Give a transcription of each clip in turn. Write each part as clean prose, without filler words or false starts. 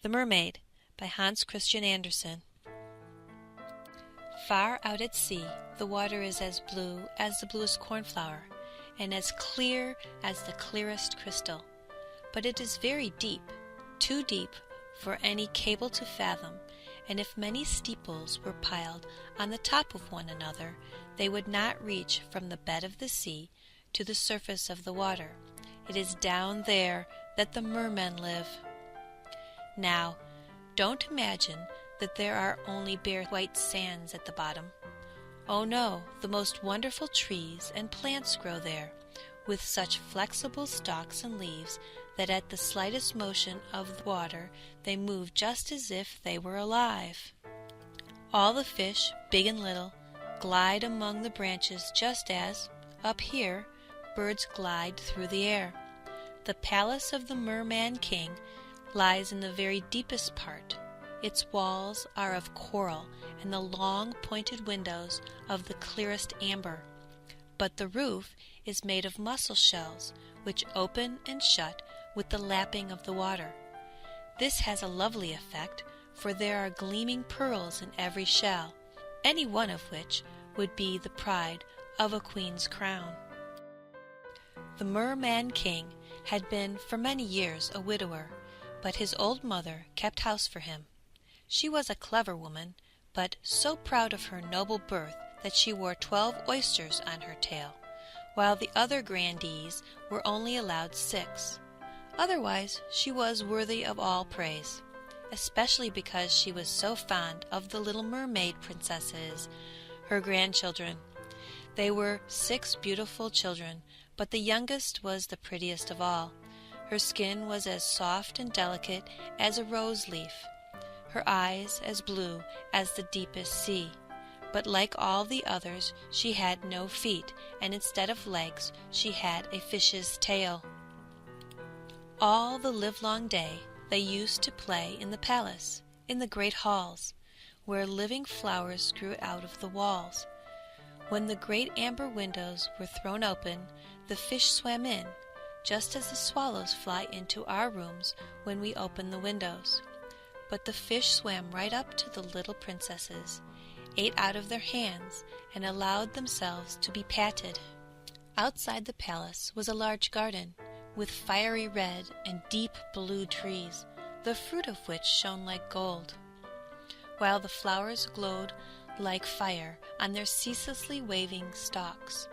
The Mermaid by Hans Christian Andersen. Far out at sea, the water is as blue as the bluest cornflower, and as clear as the clearest crystal. But it is very deep, too deep for any cable to fathom, and if many steeples were piled on the top of one another, they would not reach from the bed of the sea to the surface of the water. It is down there that the mermen live. Now, don't imagine that there are only bare white sands at the bottom. Oh no, the most wonderful trees and plants grow there, with such flexible stalks and leaves that at the slightest motion of the water they move just as if they were alive. All the fish, big and little, glide among the branches just as, up here, birds glide through the air. The palace of the Merman King lies in the very deepest part. Its walls are of coral, and the long pointed windows of the clearest amber. But the roof is made of mussel shells, which open and shut with the lapping of the water. This has a lovely effect, for there are gleaming pearls in every shell, any one of which would be the pride of a queen's crown. The Merman King had been for many years a widower, but his old mother kept house for him. She was a clever woman, but so proud of her noble birth that she wore 12 oysters on her tail, while the other grandees were only allowed 6. Otherwise she was worthy of all praise, especially because she was so fond of the little mermaid princesses, her grandchildren. They were 6 beautiful children, but the youngest was the prettiest of all. Her skin was as soft and delicate as a rose leaf, her eyes as blue as the deepest sea. But like all the others, she had no feet, and instead of legs, she had a fish's tail. All the livelong day they used to play in the palace, in the great halls, where living flowers grew out of the walls. When the great amber windows were thrown open, the fish swam in, just as the swallows fly into our rooms when we open the windows. But the fish swam right up to the little princesses, ate out of their hands, and allowed themselves to be patted. Outside the palace was a large garden, with fiery red and deep blue trees, the fruit of which shone like gold, while the flowers glowed like fire on their ceaselessly waving stalks.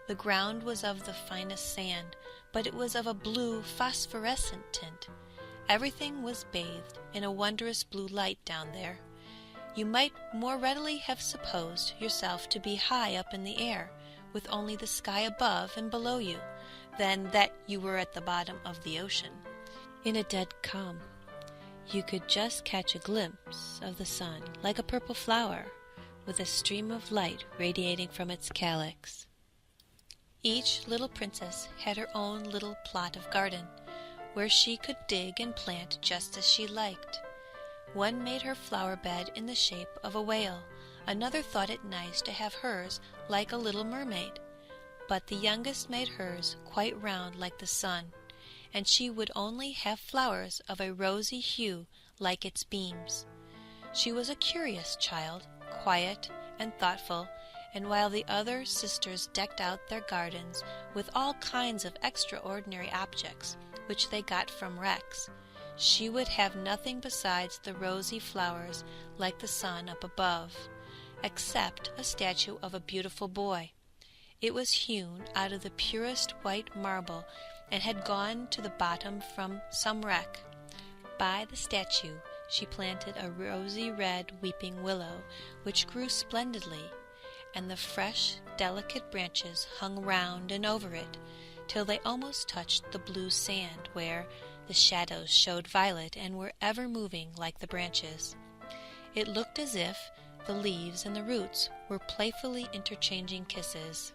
The ground was of the finest sand, but it was of a blue phosphorescent tint. Everything was bathed in a wondrous blue light down there. You might more readily have supposed yourself to be high up in the air, with only the sky above and below you, than that you were at the bottom of the ocean, in a dead calm. You could just catch a glimpse of the sun, like a purple flower, with a stream of light radiating from its calyx. Each little princess had her own little plot of garden, where she could dig and plant just as she liked. One made her flower bed in the shape of a whale, another thought it nice to have hers like a little mermaid. But the youngest made hers quite round like the sun, and she would only have flowers of a rosy hue like its beams. She was a curious child, quiet and thoughtful, and while the other sisters decked out their gardens with all kinds of extraordinary objects which they got from wrecks, she would have nothing besides the rosy flowers like the sun up above, except a statue of a beautiful boy. It was hewn out of the purest white marble and had gone to the bottom from some wreck. By the statue she planted a rosy red weeping willow, which grew splendidly, and the fresh, delicate branches hung round and over it, till they almost touched the blue sand, where the shadows showed violet and were ever moving like the branches. It looked as if the leaves and the roots were playfully interchanging kisses.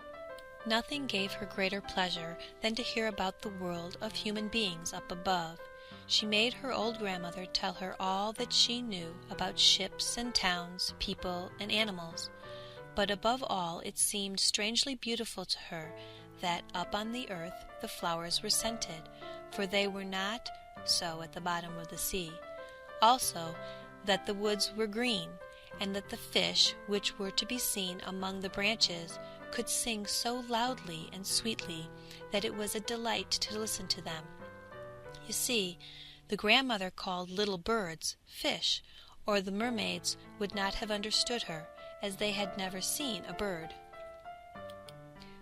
Nothing gave her greater pleasure than to hear about the world of human beings up above. She made her old grandmother tell her all that she knew about ships and towns, people and animals. But above all it seemed strangely beautiful to her that up on the earth the flowers were scented, for they were not so at the bottom of the sea. also that the woods were green, and that the fish, which were to be seen among the branches, could sing so loudly and sweetly that it was a delight to listen to them. You see, the grandmother called little birds fish, or the mermaids would not have understood her, as they had never seen a bird.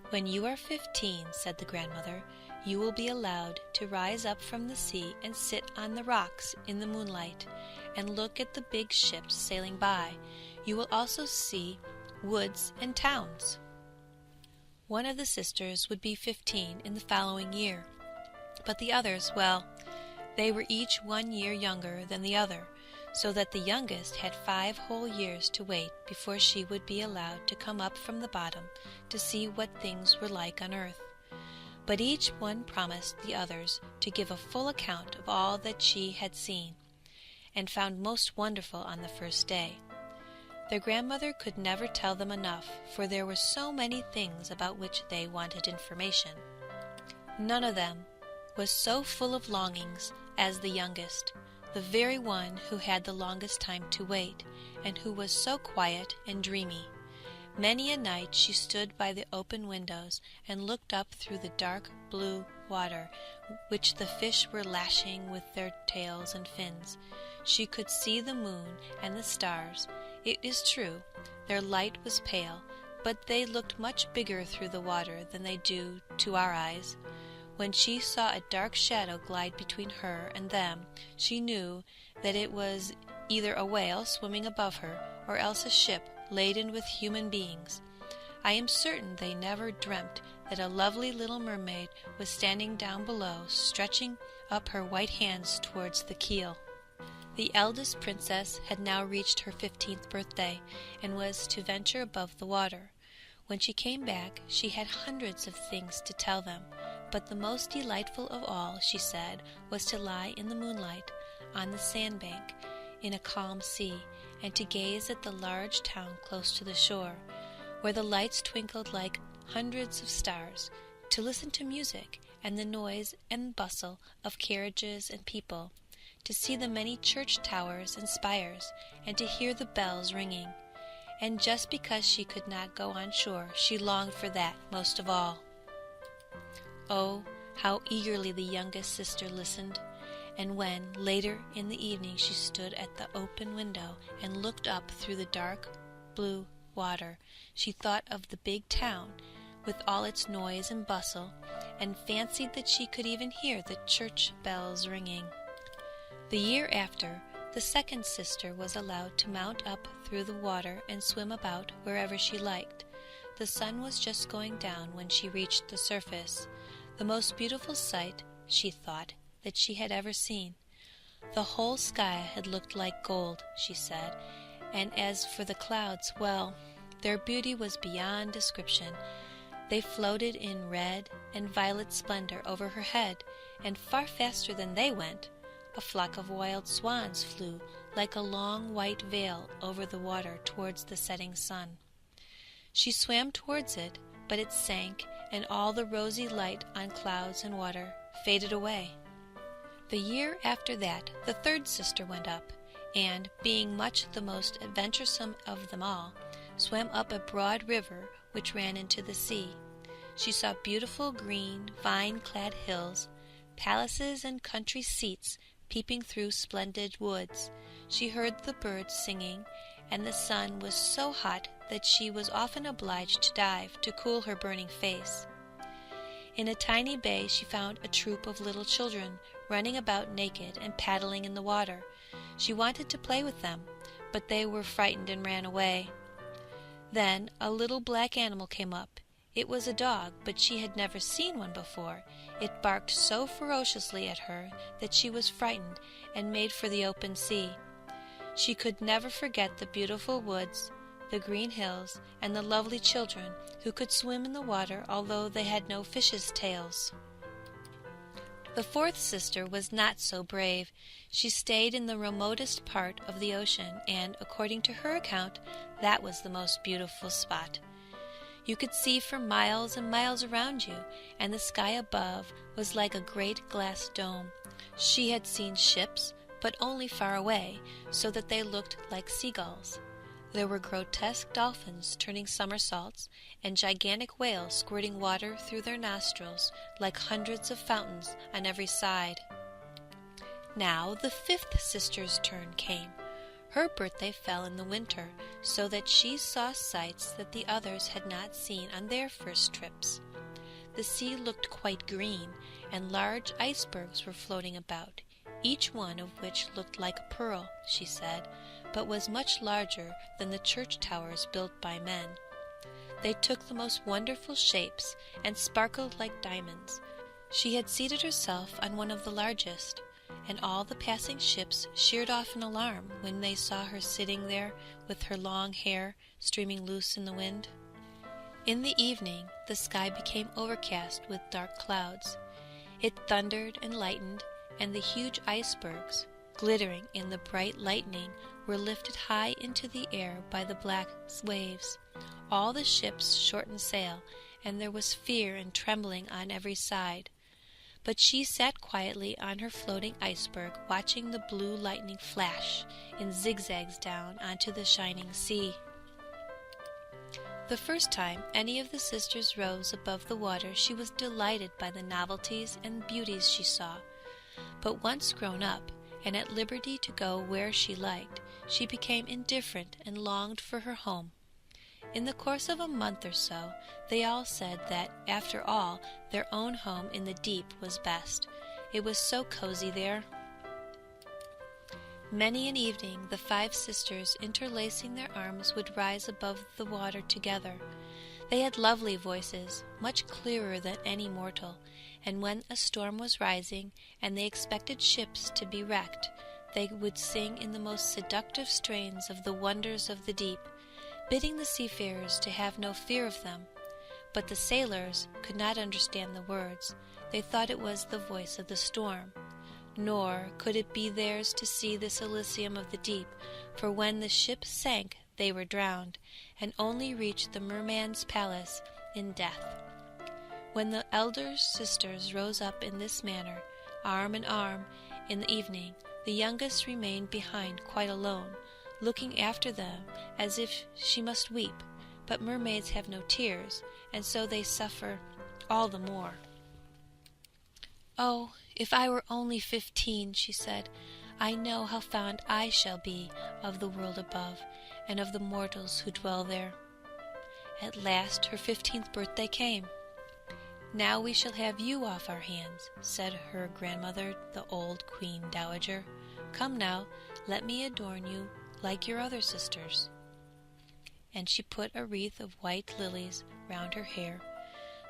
"When you are 15," said the grandmother, "you will be allowed to rise up from the sea and sit on the rocks in the moonlight, and look at the big ships sailing by. You will also see woods and towns." One of the sisters would be 15 in the following year, but the others, well, they were each 1 year younger than the other, so that the youngest had 5 whole years to wait before she would be allowed to come up from the bottom to see what things were like on earth. But each one promised the others to give a full account of all that she had seen, and found most wonderful on the first day. Their grandmother could never tell them enough, for there were so many things about which they wanted information. None of them was so full of longings as the youngest, the very one who had the longest time to wait, and who was so quiet and dreamy. Many a night she stood by the open windows and looked up through the dark blue water, which the fish were lashing with their tails and fins. She could see the moon and the stars. It is true, their light was pale, but they looked much bigger through the water than they do to our eyes. When she saw a dark shadow glide between her and them, she knew that it was either a whale swimming above her, or else a ship laden with human beings. I am certain they never dreamt that a lovely little mermaid was standing down below, stretching up her white hands towards the keel. The eldest princess had now reached her 15th birthday, and was to venture above the water. When she came back, she had hundreds of things to tell them, but the most delightful of all, she said, was to lie in the moonlight on the sandbank in a calm sea, and to gaze at the large town close to the shore, where the lights twinkled like hundreds of stars, to listen to music and the noise and bustle of carriages and people, to see the many church towers and spires, and to hear the bells ringing. And just because she could not go on shore, she longed for that most of all. Oh, how eagerly the youngest sister listened! And when, later in the evening, she stood at the open window and looked up through the dark blue water, she thought of the big town, with all its noise and bustle, and fancied that she could even hear the church bells ringing. The year after, the second sister was allowed to mount up through the water and swim about wherever she liked. The sun was just going down when she reached the surface, the most beautiful sight, she thought, that she had ever seen. The whole sky had looked like gold, she said, and as for the clouds, well, their beauty was beyond description. They floated in red and violet splendor over her head, and far faster than they went, a flock of wild swans flew like a long white veil over the water towards the setting sun. She swam towards it, but it sank, and all the rosy light on clouds and water faded away. The year after that, the third sister went up, and, being much the most adventuresome of them all, swam up a broad river which ran into the sea. She saw beautiful green, vine-clad hills, palaces and country seats peeping through splendid woods. She heard the birds singing, and the sun was so hot that she was often obliged to dive to cool her burning face. In a tiny bay she found a troop of little children running about naked and paddling in the water. She wanted to play with them, but they were frightened and ran away. Then a little black animal came up. It was a dog, but she had never seen one before. It barked so ferociously at her that she was frightened and made for the open sea. She could never forget the beautiful woods, the green hills, and the lovely children who could swim in the water although they had no fishes' tails. The fourth sister was not so brave. She stayed in the remotest part of the ocean, and, according to her account, that was the most beautiful spot. You could see for miles and miles around you, and the sky above was like a great glass dome. She had seen ships, but only far away, so that they looked like seagulls. There were grotesque dolphins turning somersaults, and gigantic whales squirting water through their nostrils like hundreds of fountains on every side. Now the fifth sister's turn came. Her birthday fell in the winter, so that she saw sights that the others had not seen on their first trips. The sea looked quite green, and large icebergs were floating about, each one of which looked like a pearl, she said, but was much larger than the church towers built by men. They took the most wonderful shapes and sparkled like diamonds. She had seated herself on one of the largest, and all the passing ships sheered off in alarm when they saw her sitting there with her long hair streaming loose in the wind. In the evening the sky became overcast with dark clouds. It thundered and lightened, and the huge icebergs, glittering in the bright lightning, were lifted high into the air by the black waves. All the ships shortened sail, and there was fear and trembling on every side. But she sat quietly on her floating iceberg, watching the blue lightning flash in zigzags down onto the shining sea. The first time any of the sisters rose above the water, she was delighted by the novelties and beauties she saw. But once grown up, and at liberty to go where she liked, she became indifferent and longed for her home. In the course of a month or so, they all said that, after all, their own home in the deep was best. It was so cozy there. Many an evening the five sisters, interlacing their arms, would rise above the water together. They had lovely voices, much clearer than any mortal, and when a storm was rising, and they expected ships to be wrecked, they would sing in the most seductive strains of the wonders of the deep, bidding the seafarers to have no fear of them. But the sailors could not understand the words. They thought it was the voice of the storm. Nor could it be theirs to see this Elysium of the deep, for when the ship sank they were drowned, and only reached the merman's palace in death. When the elder sisters rose up in this manner, arm in arm, in the evening, the youngest remained behind quite alone, looking after them as if she must weep. But mermaids have no tears, and so they suffer all the more. "Oh, if I were only 15, she said, "I know how fond I shall be of the world above, and of the mortals who dwell there." At last her 15th birthday came. "Now we shall have you off our hands," said her grandmother, the old Queen Dowager. "Come now, let me adorn you like your other sisters." And she put a wreath of white lilies round her hair,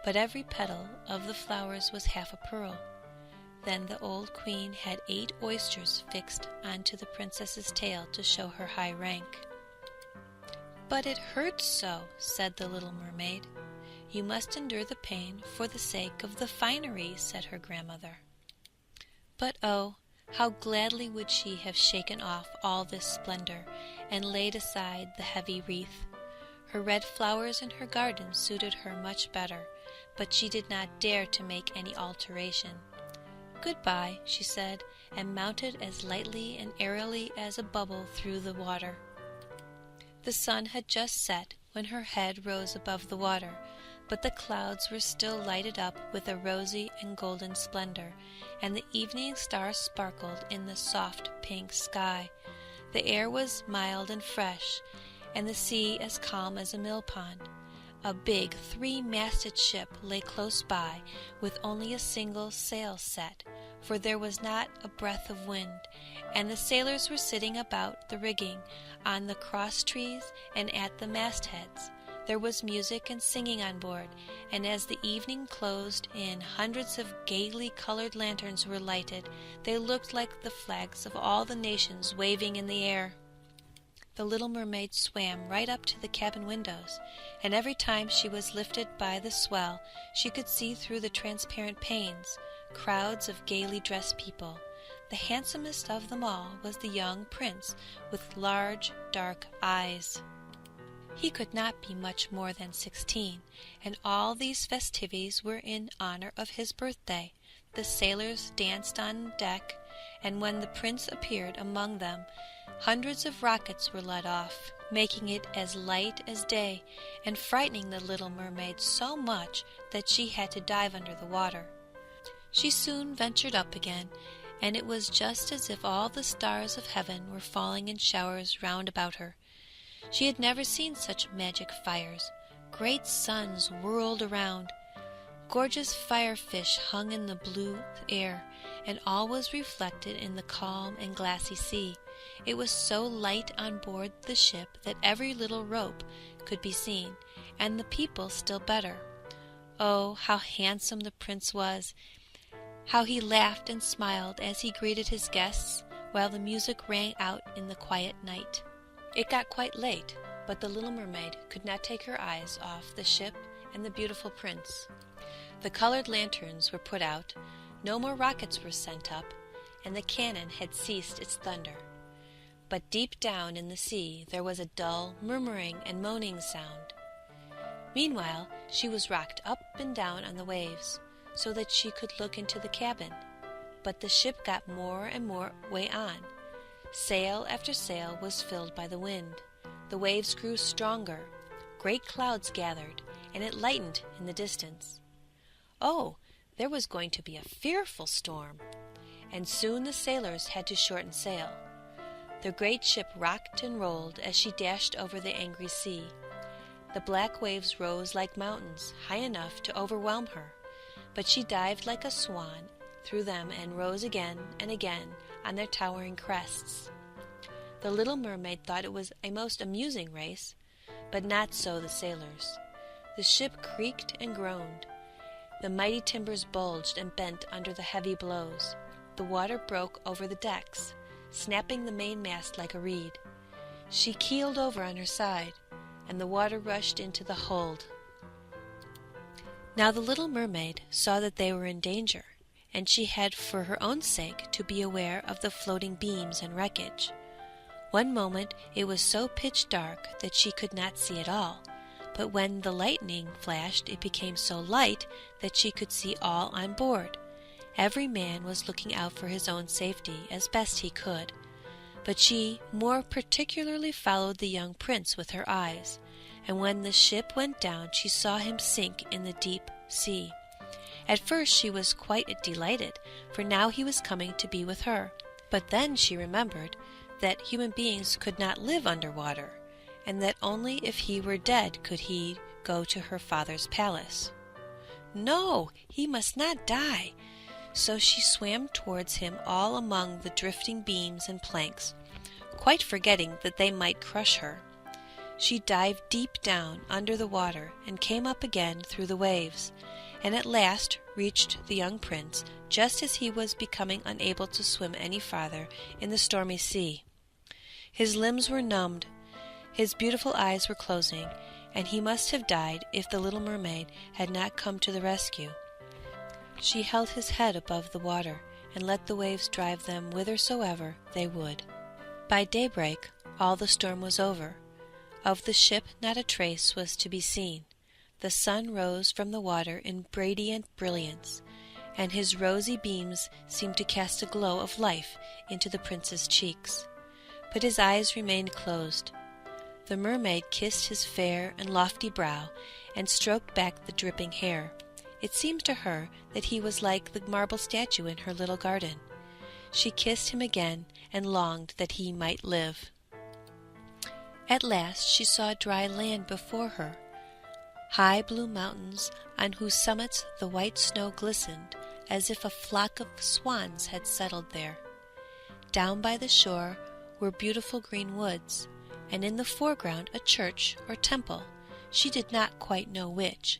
but every petal of the flowers was half a pearl. Then the old queen had 8 oysters fixed onto the princess's tail to show her high rank. "But it hurts so," said the little mermaid. "You must endure the pain for the sake of the finery," said her grandmother. But oh, how gladly would she have shaken off all this splendor, and laid aside the heavy wreath. Her red flowers in her garden suited her much better, but she did not dare to make any alteration. "Good-bye," she said, and mounted as lightly and airily as a bubble through the water. The sun had just set when her head rose above the water, but the clouds were still lighted up with a rosy and golden splendor, and the evening stars sparkled in the soft pink sky. The air was mild and fresh, and the sea as calm as a mill-pond. A big 3-masted ship lay close by, with only a single sail set, for there was not a breath of wind, and the sailors were sitting about the rigging, on the cross-trees, and at the mastheads. There was music and singing on board, and as the evening closed in, hundreds of gaily colored lanterns were lighted. They looked like the flags of all the nations waving in the air. The little mermaid swam right up to the cabin windows, and every time she was lifted by the swell, she could see through the transparent panes crowds of gaily dressed people. The handsomest of them all was the young prince, with large, dark eyes. He could not be much more than 16, and all these festivities were in honor of his birthday. The sailors danced on deck, and when the prince appeared among them, hundreds of rockets were let off, making it as light as day, and frightening the little mermaid so much that she had to dive under the water. She soon ventured up again, and it was just as if all the stars of heaven were falling in showers round about her. She had never seen such magic fires. Great suns whirled around. Gorgeous firefish hung in the blue air, and all was reflected in the calm and glassy sea. It was so light on board the ship that every little rope could be seen, and the people still better. Oh, how handsome the prince was! How he laughed and smiled as he greeted his guests, while the music rang out in the quiet night. It got quite late, but the little mermaid could not take her eyes off the ship and the beautiful prince. The colored lanterns were put out, no more rockets were sent up, and the cannon had ceased its thunder. But deep down in the sea there was a dull murmuring and moaning sound. Meanwhile she was rocked up and down on the waves, so that she could look into the cabin. But the ship got more and more way on. Sail after sail was filled by the wind. The waves grew stronger. Great clouds gathered, and it lightened in the distance. Oh, there was going to be a fearful storm, and soon the sailors had to shorten sail. The great ship rocked and rolled as she dashed over the angry sea. The black waves rose like mountains, high enough to overwhelm her, but she dived like a swan through them and rose again and again on their towering crests. The little mermaid thought it was a most amusing race, but not so the sailors. The ship creaked and groaned. The mighty timbers bulged and bent under the heavy blows. The water broke over the decks, snapping the mainmast like a reed. She keeled over on her side, and the water rushed into the hold. Now the little mermaid saw that they were in danger, and she had for her own sake to be aware of the floating beams and wreckage. One moment it was so pitch dark that she could not see at all, but when the lightning flashed it became so light that she could see all on board. Every man was looking out for his own safety as best he could, but she more particularly followed the young prince with her eyes, and when the ship went down she saw him sink in the deep sea. At first she was quite delighted, for now he was coming to be with her, but then she remembered that human beings could not live under water, and that only if he were dead could he go to her father's palace. No, he must not die. So she swam towards him all among the drifting beams and planks, quite forgetting that they might crush her. She dived deep down under the water and came up again through the waves, and at last reached the young prince just as he was becoming unable to swim any farther in the stormy sea. His limbs were numbed, his beautiful eyes were closing, and he must have died if the little mermaid had not come to the rescue. She held his head above the water and let the waves drive them whithersoever they would. By daybreak all the storm was over. Of the ship not a trace was to be seen. The sun rose from the water in radiant brilliance, and his rosy beams seemed to cast a glow of life into the prince's cheeks. But his eyes remained closed. The mermaid kissed his fair and lofty brow and stroked back the dripping hair. It seemed to her that he was like the marble statue in her little garden. She kissed him again and longed that he might live. At last she saw dry land before her, high blue mountains on whose summits the white snow glistened as if a flock of swans had settled there. Down by the shore were beautiful green woods, and in the foreground a church or temple. She did not quite know which,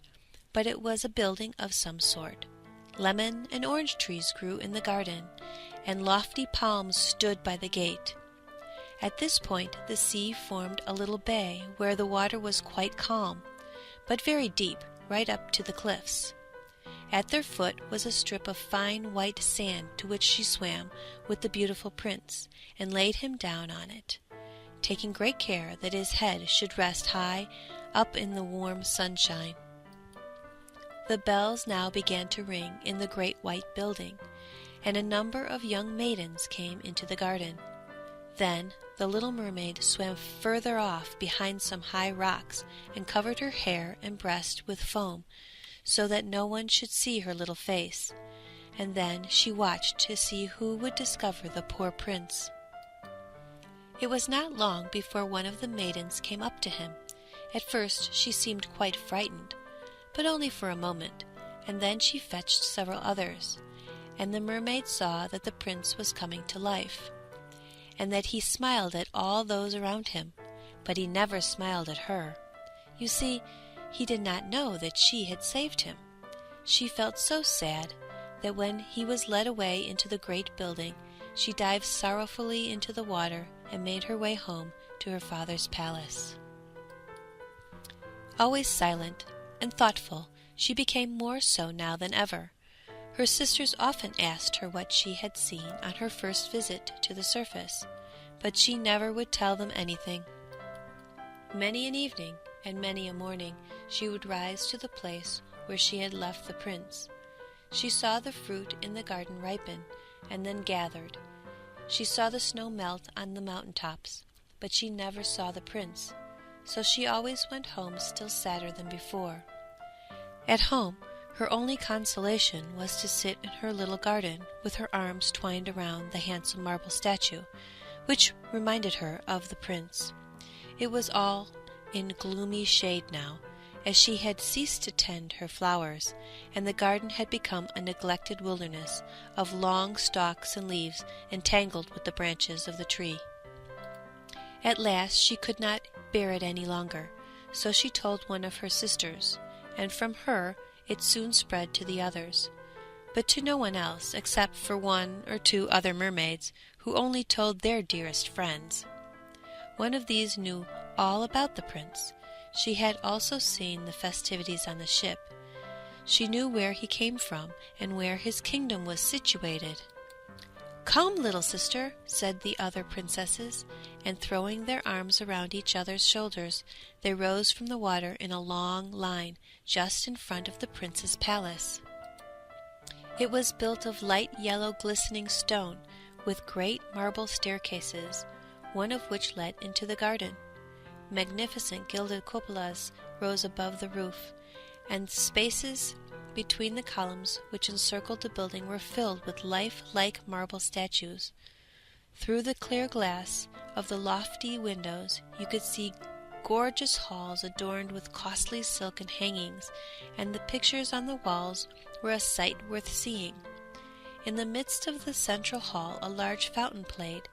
but it was a building of some sort. Lemon and orange trees grew in the garden, and lofty palms stood by the gate. At this point the sea formed a little bay where the water was quite calm, but very deep, right up to the cliffs. At their foot was a strip of fine white sand to which she swam with the beautiful prince, and laid him down on it, taking great care that his head should rest high up in the warm sunshine. The bells now began to ring in the great white building, and a number of young maidens came into the garden. Then the little mermaid swam further off behind some high rocks and covered her hair and breast with foam, so that no one should see her little face, and then she watched to see who would discover the poor prince. It was not long before one of the maidens came up to him. At first she seemed quite frightened, but only for a moment, and then she fetched several others, and the mermaid saw that the prince was coming to life, and that he smiled at all those around him, but he never smiled at her. You see, he did not know that she had saved him. She felt so sad that when he was led away into the great building, she dived sorrowfully into the water and made her way home to her father's palace. Always silent and thoughtful, she became more so now than ever. Her sisters often asked her what she had seen on her first visit to the surface, but she never would tell them anything. Many an evening and many a morning she would rise to the place where she had left the prince. She saw the fruit in the garden ripen, and then gathered. She saw the snow melt on the mountain tops, but she never saw the prince, so she always went home still sadder than before. At home, her only consolation was to sit in her little garden with her arms twined around the handsome marble statue, which reminded her of the prince. It was all in gloomy shade now, as she had ceased to tend her flowers, and the garden had become a neglected wilderness of long stalks and leaves entangled with the branches of the tree. At last she could not bear it any longer, so she told one of her sisters, and from her it soon spread to the others, but to no one else except for one or two other mermaids, who only told their dearest friends. One of these knew all about the prince. She had also seen the festivities on the ship. She knew where he came from and where his kingdom was situated. "Come, little sister," said the other princesses, and throwing their arms around each other's shoulders, they rose from the water in a long line just in front of the prince's palace. It was built of light yellow glistening stone, with great marble staircases, one of which led into the garden. Magnificent gilded cupolas rose above the roof, and spaces between the columns which encircled the building were filled with life-like marble statues. Through the clear glass of the lofty windows you could see gorgeous halls adorned with costly silken hangings, and the pictures on the walls were a sight worth seeing. In the midst of the central hall a large fountain played,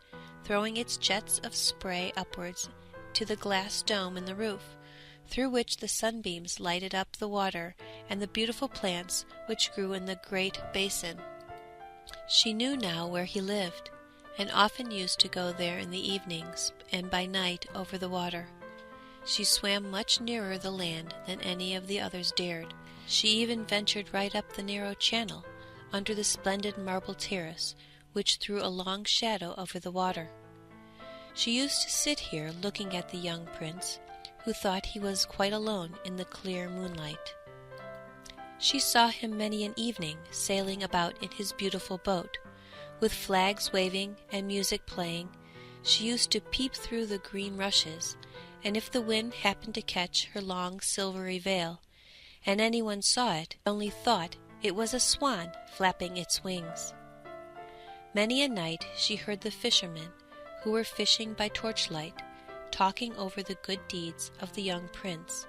throwing its jets of spray upwards to the glass dome in the roof, through which the sunbeams lighted up the water and the beautiful plants which grew in the great basin. She knew now where he lived, and often used to go there in the evenings and by night over the water. She swam much nearer the land than any of the others dared. She even ventured right up the narrow channel under the splendid marble terrace which threw a long shadow over the water. She used to sit here looking at the young prince, who thought he was quite alone in the clear moonlight. She saw him many an evening sailing about in his beautiful boat, with flags waving and music playing. She used to peep through the green rushes, and if the wind happened to catch her long silvery veil, and anyone saw it, only thought it was a swan flapping its wings. Many a night she heard the fishermen, who were fishing by torchlight, talking over the good deeds of the young prince,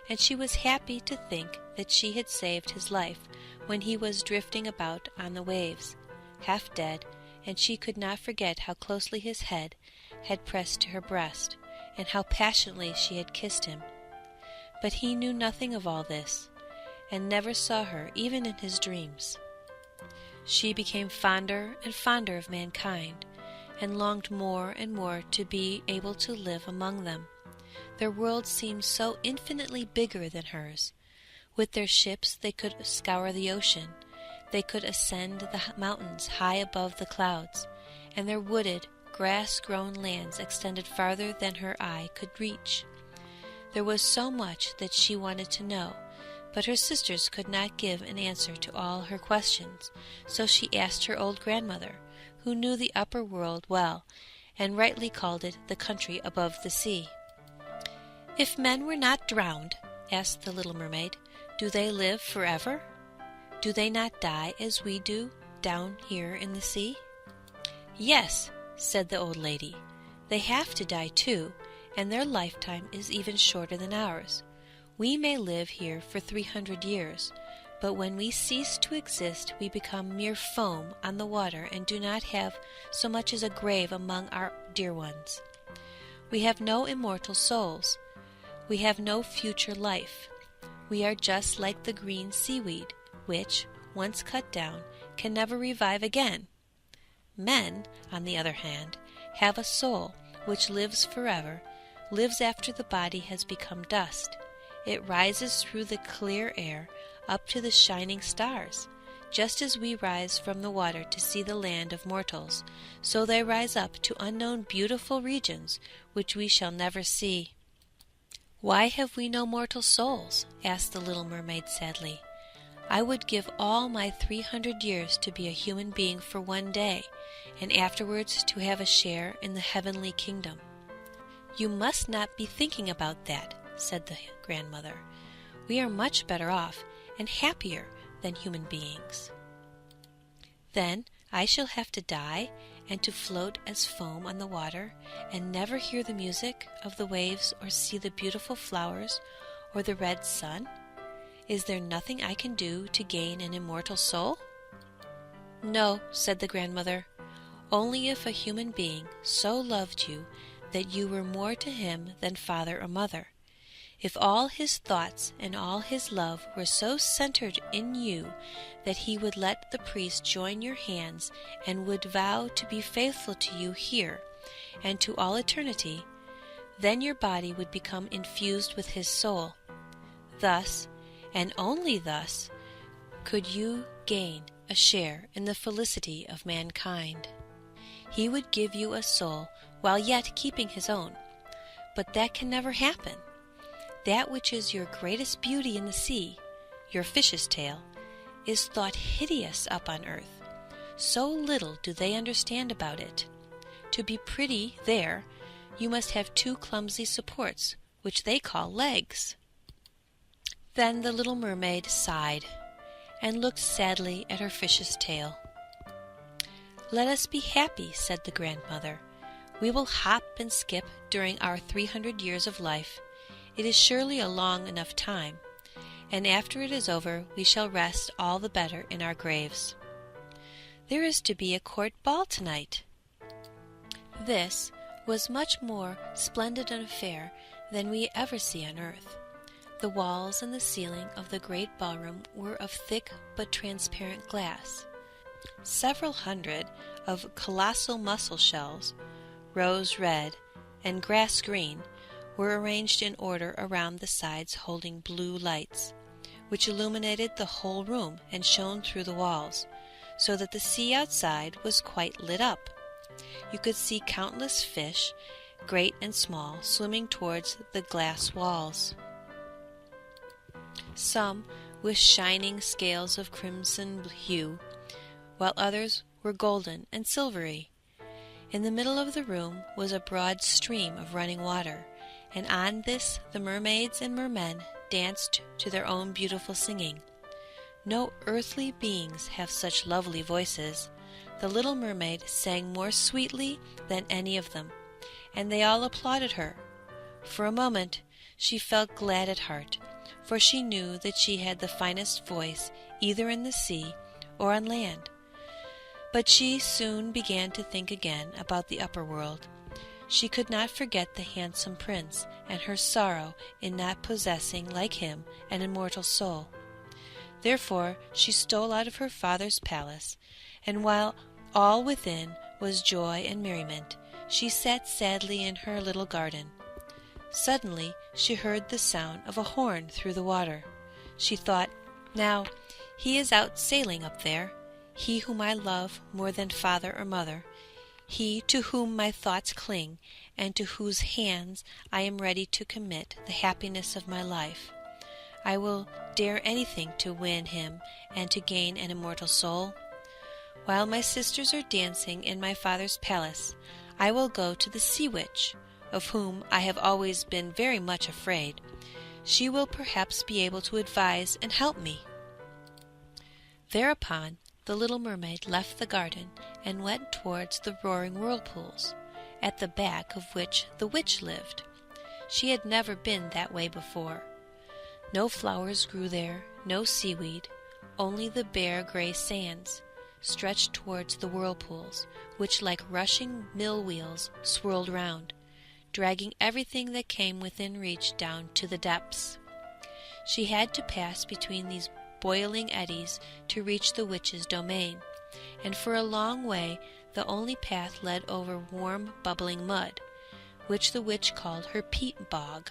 and she was happy to think that she had saved his life when he was drifting about on the waves, half dead, and she could not forget how closely his head had pressed to her breast, and how passionately she had kissed him. But he knew nothing of all this, and never saw her even in his dreams. She became fonder and fonder of mankind, and longed more and more to be able to live among them. Their world seemed so infinitely bigger than hers. With their ships they could scour the ocean, they could ascend the mountains high above the clouds, and their wooded, grass-grown lands extended farther than her eye could reach. There was so much that she wanted to know, But her sisters could not give an answer to all her questions, so she asked her old grandmother, who knew the upper world well, and rightly called it the country above the sea. "If men were not drowned," asked the little mermaid, "do they live forever? Do they not die as we do down here in the sea?" "Yes," said the old lady, "they have to die too, and their lifetime is even shorter than ours. We may live here for 300 years, but when we cease to exist we become mere foam on the water and do not have so much as a grave among our dear ones. We have no immortal souls. We have no future life. We are just like the green seaweed, which, once cut down, can never revive again. Men, on the other hand, have a soul which lives forever, lives after the body has become dust. It rises through the clear air up to the shining stars. Just as we rise from the water to see the land of mortals, so they rise up to unknown beautiful regions which we shall never see." "Why have we no mortal souls?" asked the little mermaid sadly. "I would give all my 300 years to be a human being for one day, and afterwards to have a share in the heavenly kingdom." "You must not be thinking about that," said the grandmother. "We are much better off and happier than human beings." "Then I shall have to die and to float as foam on the water and never hear the music of the waves or see the beautiful flowers or the red sun? Is there nothing I can do to gain an immortal soul?" "No," said the grandmother, "only if a human being so loved you that you were more to him than father or mother. If all his thoughts and all his love were so centered in you that he would let the priest join your hands and would vow to be faithful to you here and to all eternity, then your body would become infused with his soul. Thus, and only thus, could you gain a share in the felicity of mankind. He would give you a soul while yet keeping his own, but that can never happen. That which is your greatest beauty in the sea, your fish's tail, is thought hideous up on earth. So little do they understand about it. To be pretty there, you must have 2 clumsy supports, which they call legs." Then the little mermaid sighed, and looked sadly at her fish's tail. "Let us be happy," said the grandmother. "We will hop and skip during our 300 years of life. It is surely a long enough time, and after it is over we shall rest all the better in our graves. There is to be a court ball tonight." This was much more splendid an affair than we ever see on earth. The walls and the ceiling of the great ballroom were of thick but transparent glass. Several hundred of colossal mussel shells, rose red and grass green, were arranged in order around the sides holding blue lights, which illuminated the whole room and shone through the walls, so that the sea outside was quite lit up. You could see countless fish, great and small, swimming towards the glass walls, some with shining scales of crimson hue, while others were golden and silvery. In the middle of the room was a broad stream of running water, and on this the mermaids and mermen danced to their own beautiful singing. No earthly beings have such lovely voices. The little mermaid sang more sweetly than any of them, and they all applauded her. For a moment she felt glad at heart, for she knew that she had the finest voice either in the sea or on land. But she soon began to think again about the upper world. She could not forget the handsome prince and her sorrow in not possessing, like him, an immortal soul. Therefore she stole out of her father's palace, and while all within was joy and merriment, she sat sadly in her little garden. Suddenly she heard the sound of a horn through the water. She thought, "Now he is out sailing up there, he whom I love more than father or mother, he to whom my thoughts cling, and to whose hands I am ready to commit the happiness of my life. I will dare anything to win him and to gain an immortal soul. While my sisters are dancing in my father's palace, I will go to the sea witch, of whom I have always been very much afraid. She will perhaps be able to advise and help me." Thereupon the little mermaid left the garden and went towards the roaring whirlpools, at the back of which the witch lived. She had never been that way before. No flowers grew there, no seaweed, only the bare grey sands stretched towards the whirlpools, which like rushing mill wheels swirled round, dragging everything that came within reach down to the depths. She had to pass between these boiling eddies to reach the witch's domain, and for a long way the only path led over warm, bubbling mud, which the witch called her peat bog.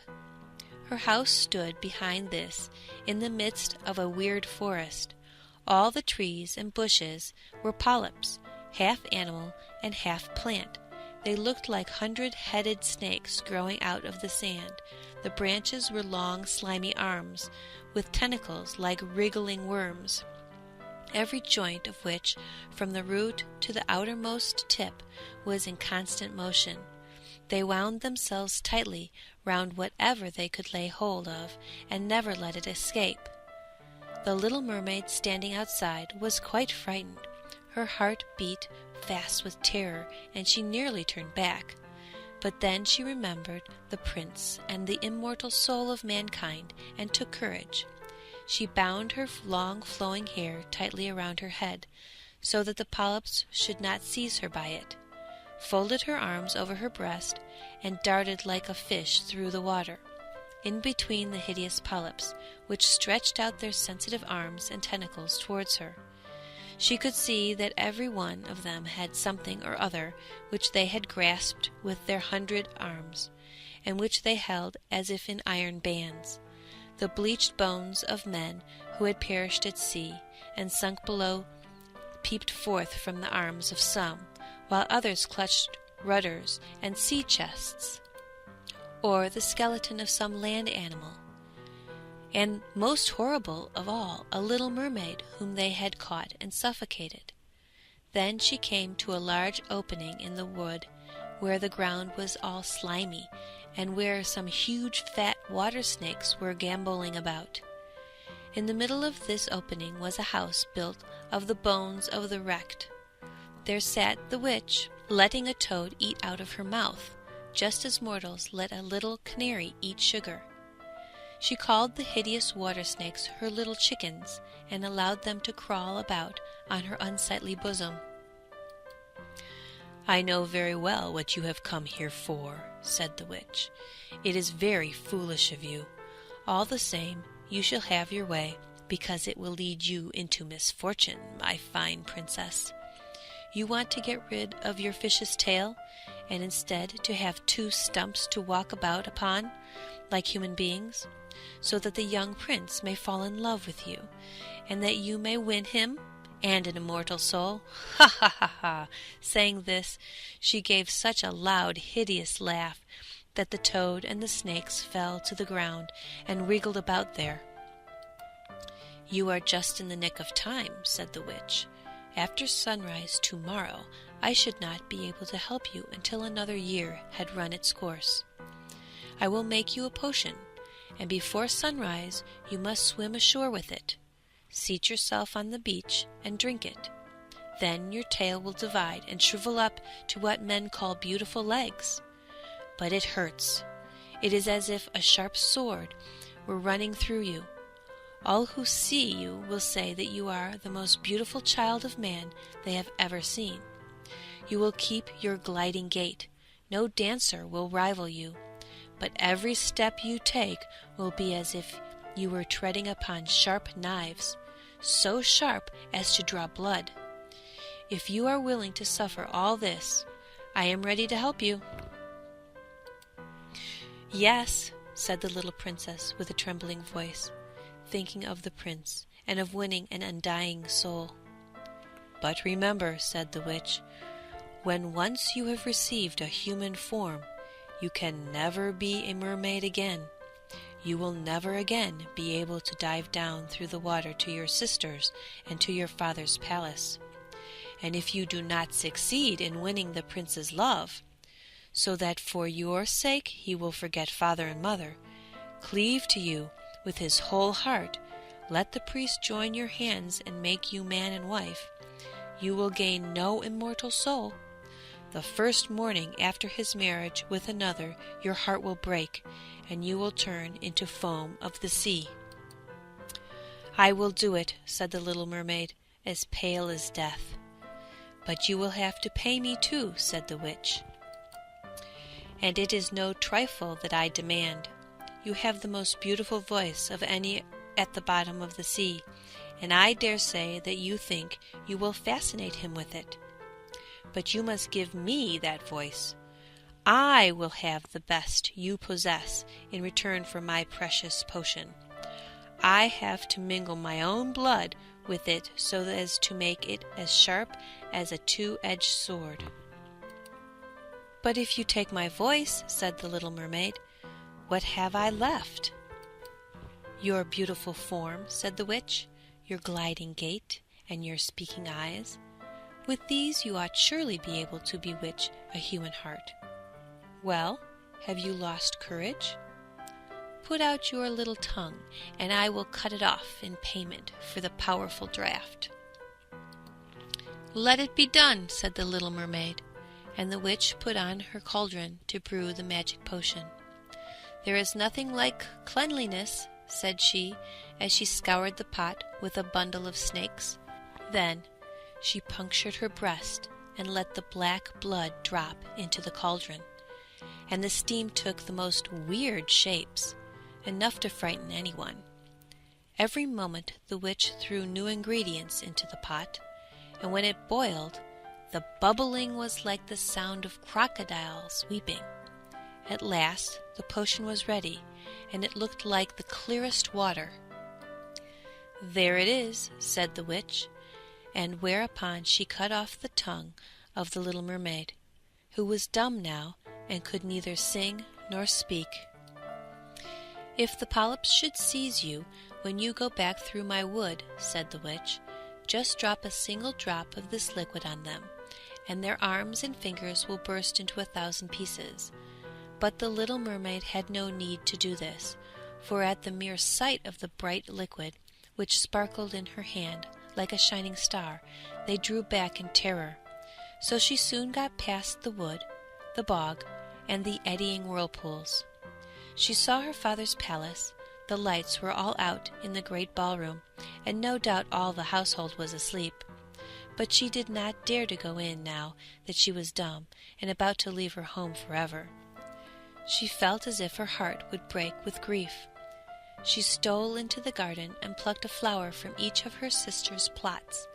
Her house stood behind this, in the midst of a weird forest. All the trees and bushes were polyps, half animal and half plant. They looked like 100-headed snakes growing out of the sand. The branches were long, slimy arms, with tentacles like wriggling worms, every joint of which, from the root to the outermost tip, was in constant motion. They wound themselves tightly round whatever they could lay hold of, and never let it escape. The little mermaid, standing outside, was quite frightened. Her heart beat fast with terror, and she nearly turned back. But then she remembered the prince and the immortal soul of mankind, and took courage. She bound her long flowing hair tightly around her head, so that the polyps should not seize her by it, folded her arms over her breast, and darted like a fish through the water, in between the hideous polyps, which stretched out their sensitive arms and tentacles towards her. She could see that every one of them had something or other which they had grasped with their 100 arms, and which they held as if in iron bands. The bleached bones of men who had perished at sea and sunk below peeped forth from the arms of some, while others clutched rudders and sea chests, or the skeleton of some land animal, and, most horrible of all, a little mermaid whom they had caught and suffocated. Then she came to a large opening in the wood, where the ground was all slimy, and where some huge fat water snakes were gambolling about. In the middle of this opening was a house built of the bones of the wrecked. There sat the witch, letting a toad eat out of her mouth, just as mortals let a little canary eat sugar. She called the hideous water snakes her little chickens, and allowed them to crawl about on her unsightly bosom. "I know very well what you have come here for," said the witch. "It is very foolish of you. All the same, you shall have your way, because it will lead you into misfortune, my fine princess. You want to get rid of your fish's tail, and instead to have 2 stumps to walk about upon, like human beings, so that the young prince may fall in love with you, and that you may win him and an immortal soul. Ha ha ha ha!" Saying this, she gave such a loud, hideous laugh that the toad and the snakes fell to the ground and wriggled about there. "You are just in the nick of time," said the witch. "After sunrise tomorrow I should not be able to help you until another year had run its course. I will make you a potion, and before sunrise you must swim ashore with it. Seat yourself on the beach and drink it. Then your tail will divide and shrivel up to what men call beautiful legs. But it hurts. It is as if a sharp sword were running through you. All who see you will say that you are the most beautiful child of man they have ever seen. You will keep your gliding gait. No dancer will rival you, but every step you take will be as if you were treading upon sharp knives, so sharp as to draw blood. If you are willing to suffer all this, I am ready to help you." "Yes," said the little princess with a trembling voice, thinking of the prince and of winning an undying soul. "But remember," said the witch, "when once you have received a human form, you can never be a mermaid again. you will never again be able to dive down through the water to your sisters and to your father's palace. And if you do not succeed in winning the prince's love, so that for your sake he will forget father and mother, cleave to you with his whole heart, let the priest join your hands and make you man and wife, you will gain no immortal soul. The first morning after his marriage with another your heart will break, and you will turn into foam of the sea." "I will do it," said the little mermaid, as pale as death. "But you will have to pay me too," said the witch. "And it is no trifle that I demand. You have the most beautiful voice of any at the bottom of the sea, and I dare say that you think you will fascinate him with it. But you must give me that voice. I will have the best you possess in return for my precious potion. I have to mingle my own blood with it so as to make it as sharp as a two-edged sword." "But if you take my voice," said the little mermaid, "what have I left?" "Your beautiful form," said the witch, "your gliding gait, and your speaking eyes. With these you ought surely be able to bewitch a human heart. Well, have you lost courage? Put out your little tongue, and I will cut it off in payment for the powerful draught." "Let it be done," said the little mermaid, and the witch put on her cauldron to brew the magic potion. "There is nothing like cleanliness," said she, as she scoured the pot with a bundle of snakes. Then she punctured her breast and let the black blood drop into the cauldron, and the steam took the most weird shapes, enough to frighten anyone. Every moment the witch threw new ingredients into the pot, and when it boiled, the bubbling was like the sound of crocodiles weeping. At last the potion was ready, and it looked like the clearest water. "There it is," said the witch, and whereupon she cut off the tongue of the little mermaid, who was dumb now and could neither sing nor speak. "If the polyps should seize you when you go back through my wood," said the witch, "just drop a single drop of this liquid on them, and their arms and fingers will burst into 1,000 pieces." But the little mermaid had no need to do this, for at the mere sight of the bright liquid, which sparkled in her hand like a shining star, they drew back in terror. So she soon got past the wood, the bog, and the eddying whirlpools. She saw her father's palace. The lights were all out in the great ballroom, and no doubt all the household was asleep. But she did not dare to go in now that she was dumb and about to leave her home forever. She felt as if her heart would break with grief. She stole into the garden and plucked a flower from each of her sister's plots,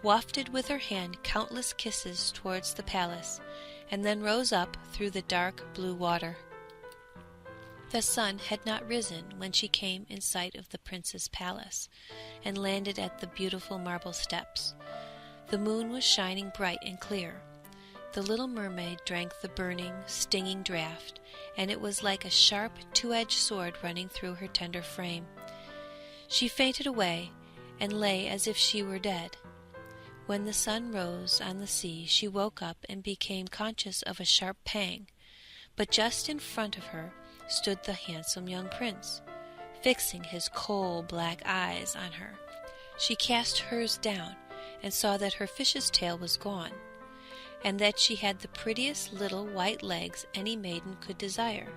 wafted with her hand countless kisses towards the palace, and then rose up through the dark blue water. The sun had not risen when she came in sight of the prince's palace, and landed at the beautiful marble steps. The moon was shining bright and clear. The little mermaid drank the burning, stinging draught, and it was like a sharp, two-edged sword running through her tender frame. She fainted away, and lay as if she were dead. When the sun rose on the sea, she woke up and became conscious of a sharp pang, but just in front of her stood the handsome young prince, fixing his coal black eyes on her. She cast hers down, and saw that her fish's tail was gone, and that she had the prettiest little white legs any maiden could desire.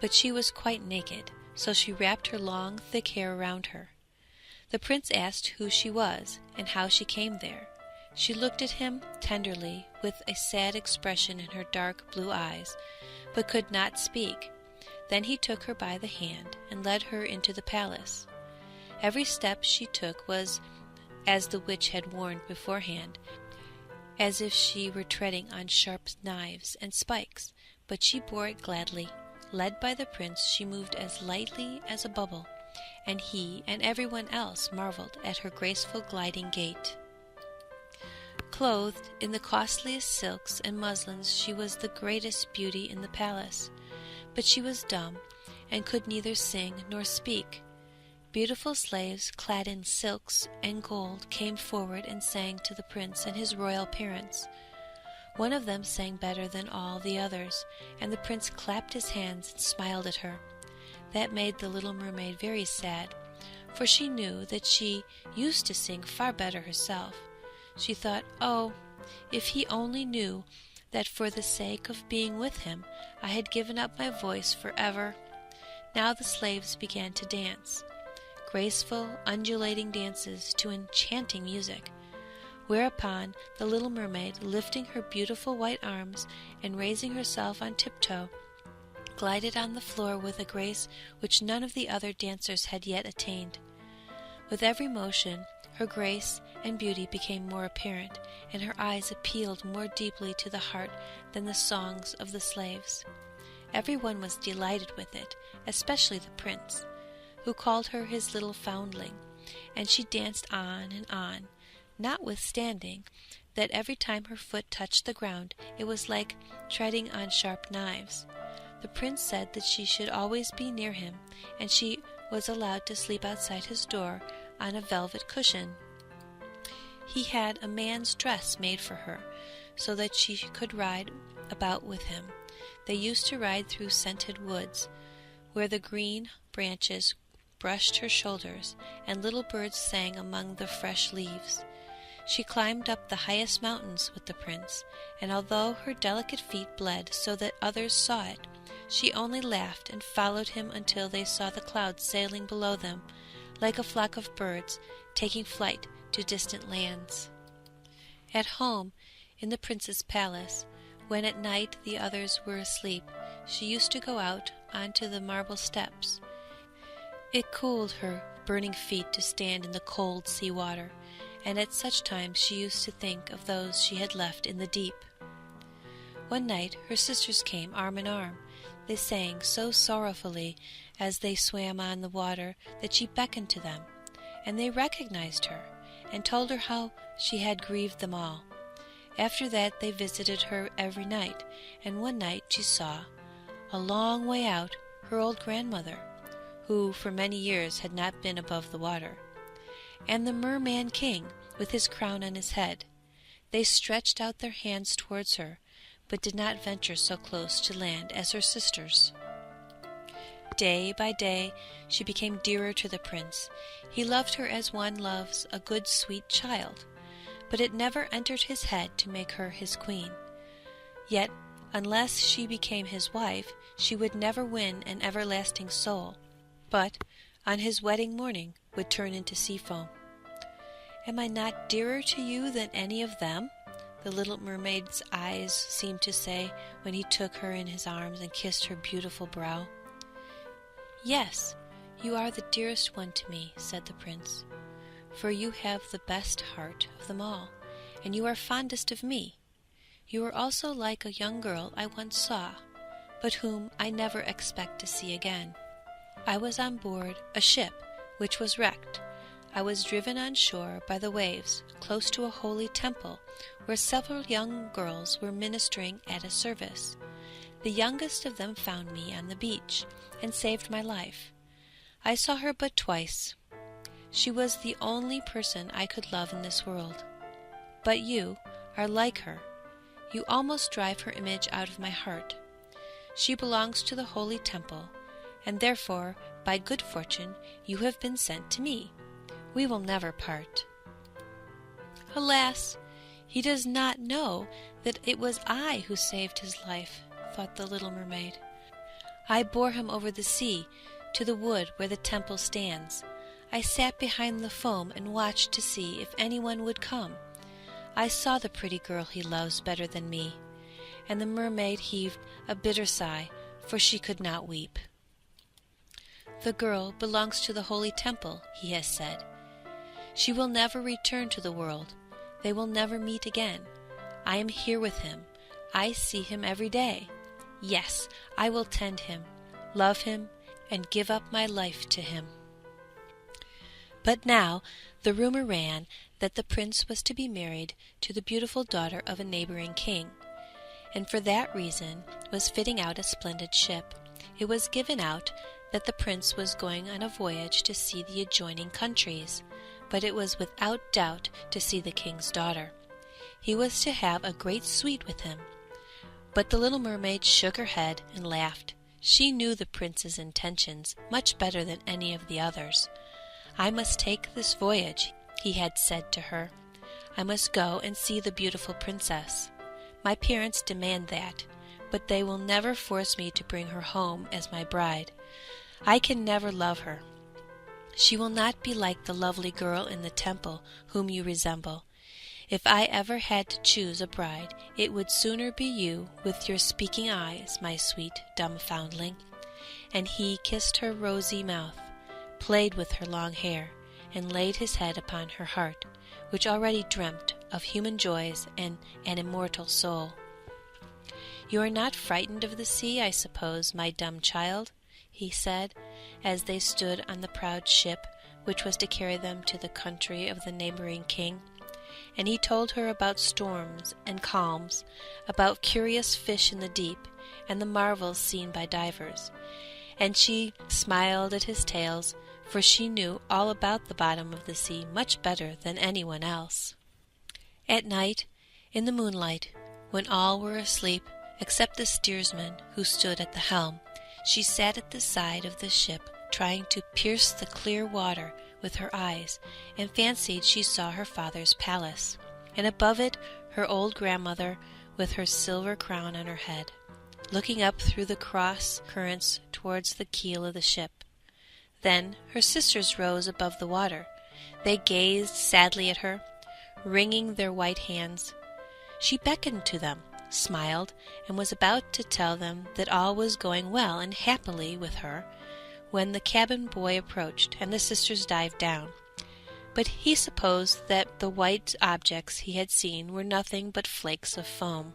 But she was quite naked, so she wrapped her long, thick hair around her. The prince asked who she was, and how she came there. She looked at him tenderly, with a sad expression in her dark blue eyes, but could not speak. Then he took her by the hand, and led her into the palace. Every step she took was, as the witch had warned beforehand, as if she were treading on sharp knives and spikes, but she bore it gladly. Led by the prince, she moved as lightly as a bubble, and he and everyone else marveled at her graceful gliding gait. Clothed in the costliest silks and muslins, she was the greatest beauty in the palace, but she was dumb, and could neither sing nor speak. Beautiful slaves clad in silks and gold came forward and sang to the prince and his royal parents. One of them sang better than all the others, and the prince clapped his hands and smiled at her. That made the little mermaid very sad, for she knew that she used to sing far better herself. She thought, "Oh, if he only knew that for the sake of being with him I had given up my voice forever." Now the slaves began to dance, graceful, undulating dances to enchanting music, whereupon the little mermaid, lifting her beautiful white arms and raising herself on tiptoe, glided on the floor with a grace which none of the other dancers had yet attained. With every motion, her grace and beauty became more apparent, and her eyes appealed more deeply to the heart than the songs of the slaves. Every one was delighted with it, especially the prince, who called her his little foundling, and she danced on and on, notwithstanding that every time her foot touched the ground it was like treading on sharp knives. The prince said that she should always be near him, and she was allowed to sleep outside his door on a velvet cushion. He had a man's dress made for her, so that she could ride about with him. They used to ride through scented woods, where the green branches brushed her shoulders, and little birds sang among the fresh leaves. She climbed up the highest mountains with the prince, and although her delicate feet bled so that others saw it, she only laughed and followed him until they saw the clouds sailing below them, like a flock of birds taking flight to distant lands. At home, in the prince's palace, when at night the others were asleep, she used to go out onto the marble steps. It cooled her burning feet to stand in the cold sea water, and at such times she used to think of those she had left in the deep. One night her sisters came arm in arm. They sang so sorrowfully as they swam on the water that she beckoned to them, and they recognized her, and told her how she had grieved them all. After that they visited her every night, and one night she saw, a long way out, her old grandmother, who for many years had not been above the water, and the merman king with his crown on his head. They stretched out their hands towards her, but did not venture so close to land as her sisters. Day by day she became dearer to the prince. He loved her as one loves a good sweet child, but it never entered his head to make her his queen. Yet, unless she became his wife, she would never win an everlasting soul, but on his wedding morning would turn into sea foam. "Am I not dearer to you than any of them?" the little mermaid's eyes seemed to say when he took her in his arms and kissed her beautiful brow. "Yes, you are the dearest one to me," said the prince, "for you have the best heart of them all, and you are fondest of me. You are also like a young girl I once saw, but whom I never expect to see again. I was on board a ship which was wrecked. I was driven on shore by the waves, close to a holy temple, where several young girls were ministering at a service. The youngest of them found me on the beach, and saved my life. I saw her but twice. She was the only person I could love in this world. But you are like her. You almost drive her image out of my heart. She belongs to the holy temple, and therefore, by good fortune, you have been sent to me. We will never part." "Alas, he does not know that it was I who saved his life," thought the little mermaid. "I bore him over the sea to the wood where the temple stands. I sat behind the foam and watched to see if anyone would come. I saw the pretty girl he loves better than me." And the mermaid heaved a bitter sigh, for she could not weep. "The girl belongs to the holy temple," he has said. "She will never return to the world. They will never meet again. I am here with him. I see him every day. Yes, I will tend him, love him, and give up my life to him." But now the rumor ran that the prince was to be married to the beautiful daughter of a neighboring king, and for that reason was fitting out a splendid ship. It was given out that the prince was going on a voyage to see the adjoining countries, but it was without doubt to see the king's daughter. He was to have a great suite with him. But the little mermaid shook her head and laughed. She knew the prince's intentions much better than any of the others. "I must take this voyage," he had said to her. "I must go and see the beautiful princess. My parents demand that, but they will never force me to bring her home as my bride. I can never love her. She will not be like the lovely girl in the temple whom you resemble. If I ever had to choose a bride, it would sooner be you with your speaking eyes, my sweet dumb foundling." And he kissed her rosy mouth, played with her long hair, and laid his head upon her heart, which already dreamt of human joys and an immortal soul. "You are not frightened of the sea, I suppose, my dumb child?" he said, as they stood on the proud ship which was to carry them to the country of the neighboring king. And he told her about storms and calms, about curious fish in the deep, and the marvels seen by divers. And she smiled at his tales, for she knew all about the bottom of the sea much better than anyone else. At night, in the moonlight, when all were asleep except the steersman who stood at the helm, she sat at the side of the ship, trying to pierce the clear water with her eyes, and fancied she saw her father's palace, and above it her old grandmother with her silver crown on her head, looking up through the cross currents towards the keel of the ship. Then her sisters rose above the water. They gazed sadly at her, wringing their white hands. She beckoned to them, smiled, and was about to tell them that all was going well and happily with her, when the cabin boy approached, and the sisters dived down. But he supposed that the white objects he had seen were nothing but flakes of foam.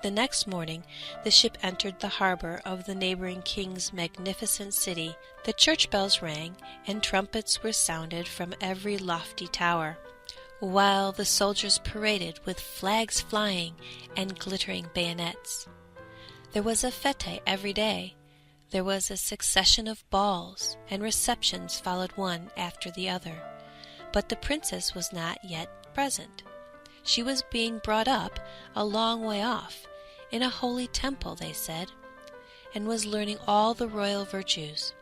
The next morning the ship entered the harbor of the neighboring king's magnificent city. The church bells rang, and trumpets were sounded from every lofty tower, while the soldiers paraded with flags flying and glittering bayonets. There was a fete every day. There was a succession of balls, and receptions followed one after the other. But the princess was not yet present. She was being brought up a long way off, in a holy temple, they said, and was learning all the royal virtues.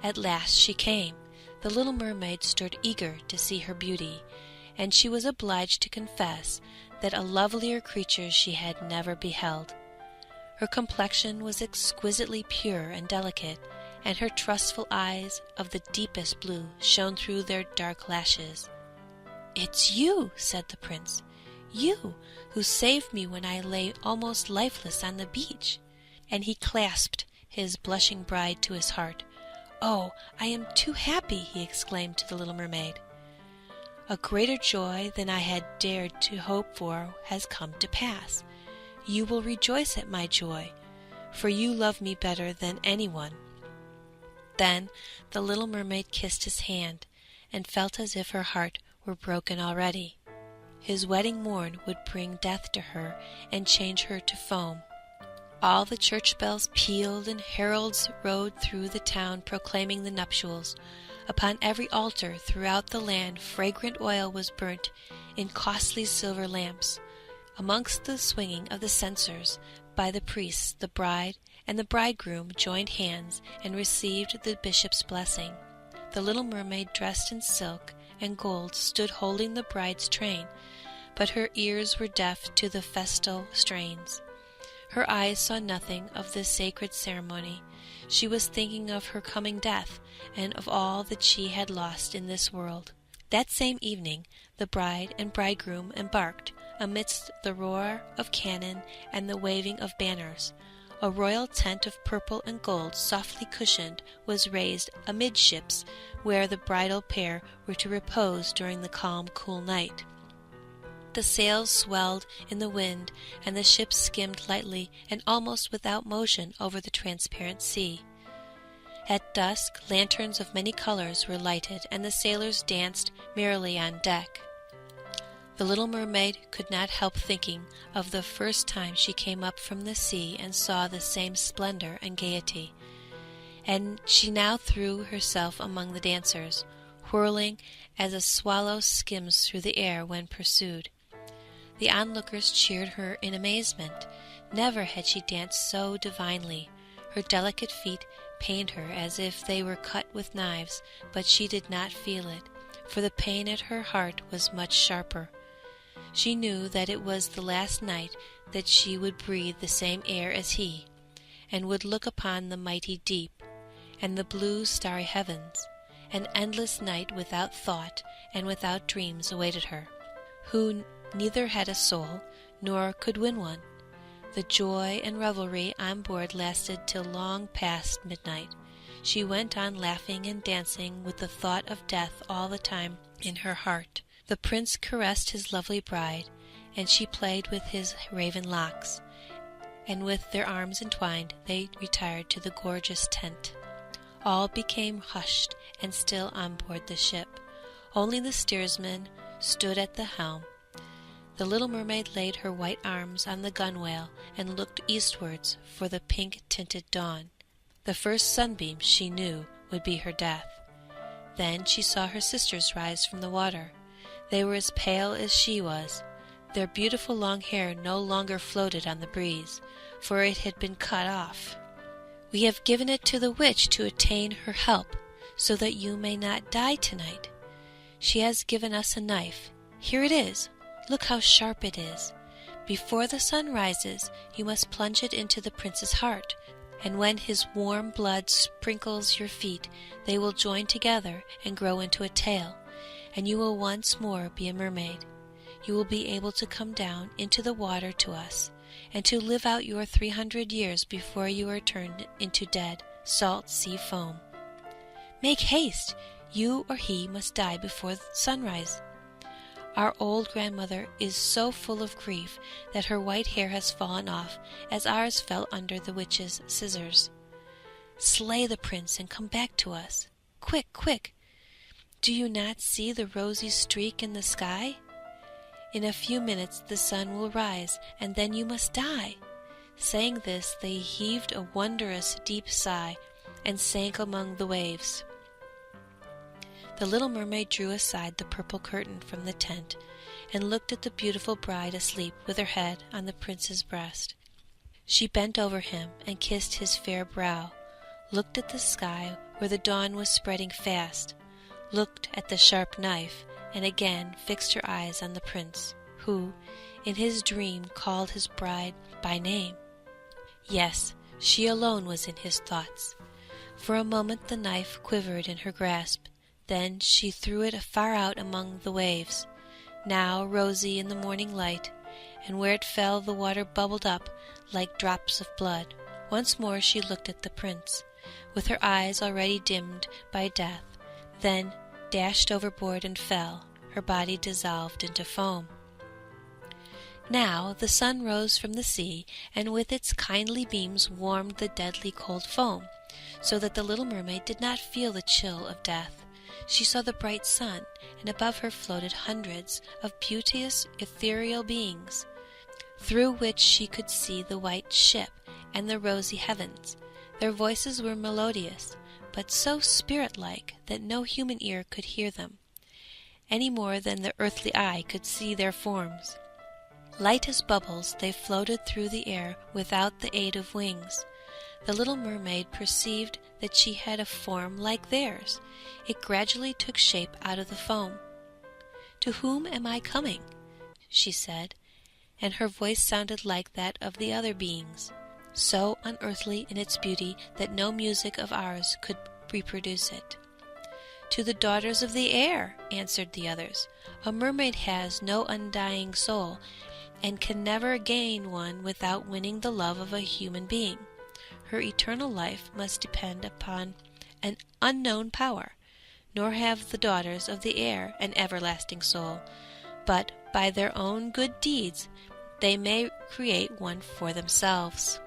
At last she came. The little mermaid stood eager to see her beauty, and she was obliged to confess that a lovelier creature she had never beheld. Her complexion was exquisitely pure and delicate, and her trustful eyes of the deepest blue shone through their dark lashes. "It's you," said the prince, "you who saved me when I lay almost lifeless on the beach." And he clasped his blushing bride to his heart. "Oh, I am too happy," he exclaimed to the little mermaid. "A greater joy than I had dared to hope for has come to pass. You will rejoice at my joy, for you love me better than anyone." Then the little mermaid kissed his hand, and felt as if her heart were broken already. His wedding morn would bring death to her and change her to foam. All the church bells pealed, and heralds rode through the town proclaiming the nuptials. Upon every altar throughout the land fragrant oil was burnt in costly silver lamps. Amongst the swinging of the censers by the priests, the bride and the bridegroom joined hands and received the bishop's blessing. The little mermaid, dressed in silk and gold, stood holding the bride's train, but her ears were deaf to the festal strains. Her eyes saw nothing of the sacred ceremony. She was thinking of her coming death and of all that she had lost in this world. That same evening the bride and bridegroom embarked, amidst the roar of cannon and the waving of banners. A royal tent of purple and gold, softly cushioned, was raised amidships, where the bridal pair were to repose during the calm, cool night. The sails swelled in the wind, and the ship skimmed lightly and almost without motion over the transparent sea. At dusk lanterns of many colors were lighted, and the sailors danced merrily on deck. The little mermaid could not help thinking of the first time she came up from the sea and saw the same splendor and gaiety. and she now threw herself among the dancers, whirling as a swallow skims through the air when pursued. The onlookers cheered her in amazement. Never had she danced so divinely. Her delicate feet pained her as if they were cut with knives, but she did not feel it, for the pain at her heart was much sharper. She knew that it was the last night that she would breathe the same air as he, and would look upon the mighty deep, and the blue starry heavens. An endless night without thought and without dreams awaited her, who neither had a soul nor could win one. The joy and revelry on board lasted till long past midnight. She went on laughing and dancing with the thought of death all the time in her heart. The prince caressed his lovely bride, and she played with his raven locks, and with their arms entwined they retired to the gorgeous tent. All became hushed and still on board the ship. Only the steersman stood at the helm. The little mermaid laid her white arms on the gunwale and looked eastwards for the pink-tinted dawn. The first sunbeam, she knew, would be her death. Then she saw her sisters rise from the water. They were as pale as she was. Their beautiful long hair no longer floated on the breeze, for it had been cut off. "We have given it to the witch to attain her help, so that you may not die tonight. She has given us a knife. Here it is. Look how sharp it is. Before the sun rises, you must plunge it into the prince's heart, and when his warm blood sprinkles your feet, they will join together and grow into a tail, and you will once more be a mermaid. You will be able to come down into the water to us, and to live out your 300 years before you are turned into dead, salt sea foam. Make haste! You or he must die before sunrise. Our old grandmother is so full of grief that her white hair has fallen off, as ours fell under the witch's scissors. Slay the prince and come back to us. Quick, quick! Do you not see the rosy streak in the sky? In a few minutes the sun will rise, and then you must die." Saying this, they heaved a wondrous deep sigh and sank among the waves. The little mermaid drew aside the purple curtain from the tent and looked at the beautiful bride asleep with her head on the prince's breast. She bent over him and kissed his fair brow, looked at the sky where the dawn was spreading fast, looked at the sharp knife, and again fixed her eyes on the prince, who, in his dream, called his bride by name. Yes, she alone was in his thoughts. For a moment the knife quivered in her grasp, then she threw it far out among the waves, now rosy in the morning light, and where it fell the water bubbled up like drops of blood. Once more she looked at the prince, with her eyes already dimmed by death, then dashed overboard and fell, her body dissolved into foam. Now the sun rose from the sea, and with its kindly beams warmed the deadly cold foam, so that the little mermaid did not feel the chill of death. She saw the bright sun, and above her floated hundreds of beauteous ethereal beings, through which she could see the white ship and the rosy heavens. Their voices were melodious, but so spirit-like that no human ear could hear them, any more than the earthly eye could see their forms. Light as bubbles, they floated through the air without the aid of wings. The little mermaid perceived that she had a form like theirs. It gradually took shape out of the foam. "To whom am I coming?" she said, and her voice sounded like that of the other beings, so unearthly in its beauty that no music of ours could reproduce it. "To the daughters of the air," answered the others. "A mermaid has no undying soul, and can never gain one without winning the love of a human being. Her eternal life must depend upon an unknown power, nor have the daughters of the air an everlasting soul, but by their own good deeds they may create one for themselves.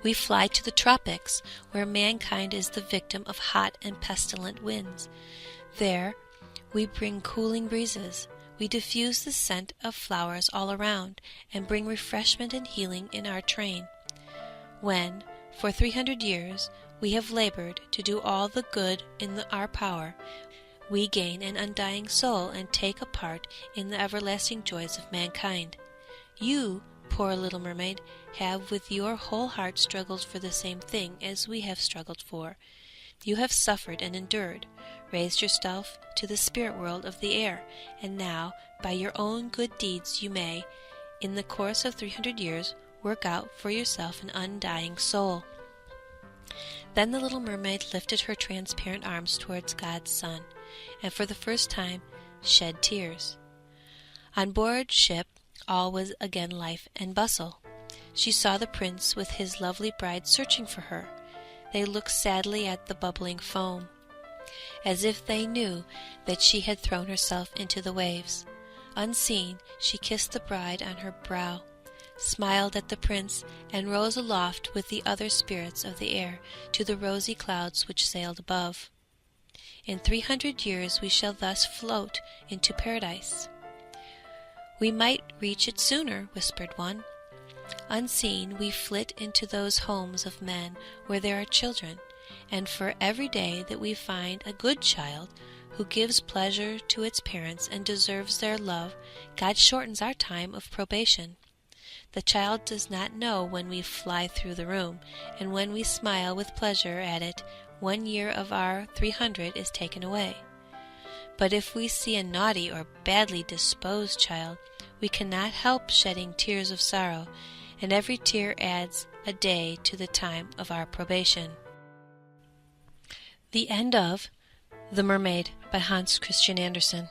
We fly to the tropics, where mankind is the victim of hot and pestilent winds. There we bring cooling breezes. We diffuse the scent of flowers all around, and bring refreshment and healing in our train. When, For 300 years we have labored to do all the good in our power. We gain an undying soul and take a part in the everlasting joys of mankind. You, poor little mermaid, have with your whole heart struggled for the same thing as we have struggled for. You have suffered and endured, raised yourself to the spirit world of the air, and now, by your own good deeds, you may, in the course of 300 years, work out for yourself an undying soul. Then the little mermaid lifted her transparent arms towards God's Son, and for the first time shed tears. On board ship all was again life and bustle. She saw the prince with his lovely bride searching for her. They looked sadly at the bubbling foam, as if they knew that she had thrown herself into the waves. Unseen, she kissed the bride on her brow, smiled at the prince, and rose aloft with the other spirits of the air to the rosy clouds which sailed above. In 300 years we shall thus float into paradise. We might reach it sooner, whispered one. Unseen, we flit into those homes of men where there are children, and for every day that we find a good child who gives pleasure to its parents and deserves their love, God shortens our time of probation. The child does not know when we fly through the room, and when we smile with pleasure at it, 1 year of our 300 is taken away. But if we see a naughty or badly disposed child, we cannot help shedding tears of sorrow, and every tear adds a day to the time of our probation. The end of The Mermaid by Hans Christian Andersen.